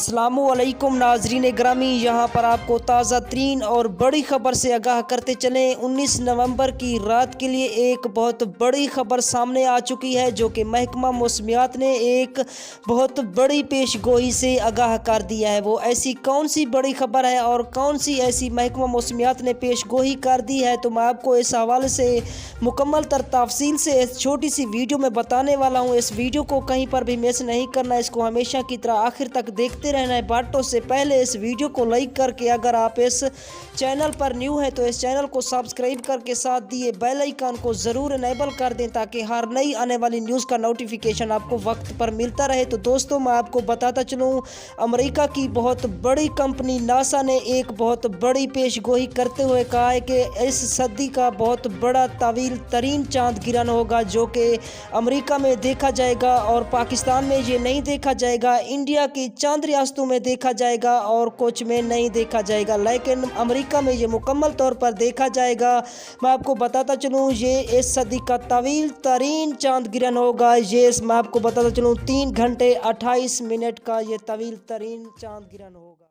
अस्सलामुअलैकुम नाजरीन ग्रामी, यहाँ पर आपको ताज़ा तरीन और बड़ी ख़बर से आगाह करते चलें। 19 नवंबर की रात के लिए एक बहुत बड़ी ख़बर सामने आ चुकी है, जो कि महकमा मौसमियात ने एक बहुत बड़ी पेशगोई से आगाह कर दिया है। वो ऐसी कौन सी बड़ी ख़बर है और कौन सी ऐसी महकमा मौसमियात ने पेशगोई कर दी है, तो मैं आपको इस हवाले से मुकम्मल तफसील से इस छोटी सी वीडियो में बताने वाला हूँ। इस वीडियो को कहीं पर भी मिस नहीं करना, इसको हमेशा की तरह आखिर तक देखते रहना है। बातों से पहले इस वीडियो को लाइक करके, अगर आप इस चैनल पर न्यू हैं तो इस चैनल को सब्सक्राइब करके साथ दिए बेल आइकन को ज़रूर इनेबल कर दें, ताकि हर नई आने वाली न्यूज़ का नोटिफिकेशन आपको वक्त पर मिलता रहे। तो दोस्तों, मैं आपको बताता चलूँ, अमेरिका की बहुत बड़ी कंपनी नासा ने एक बहुत बड़ी पेशगोई करते हुए कहा है कि इस सदी का बहुत बड़ा तवील तरीन चांद गिरन होगा, जो कि अमेरिका में देखा जाएगा और पाकिस्तान में ये नहीं देखा जाएगा। इंडिया की चंद रियासतों में देखा जाएगा और कुछ में नहीं देखा जाएगा, लेकिन अमेरिका में ये मुकम्मल तौर पर देखा जाएगा। मैं आपको बताता चलूँ, ये इस सदी का तवील तरीन चांद गिरन होगा। ये मैं आपको बताता चलूँ 3 घंटे 28 मिनट का ये तवील तरीन चांद गिरन होगा।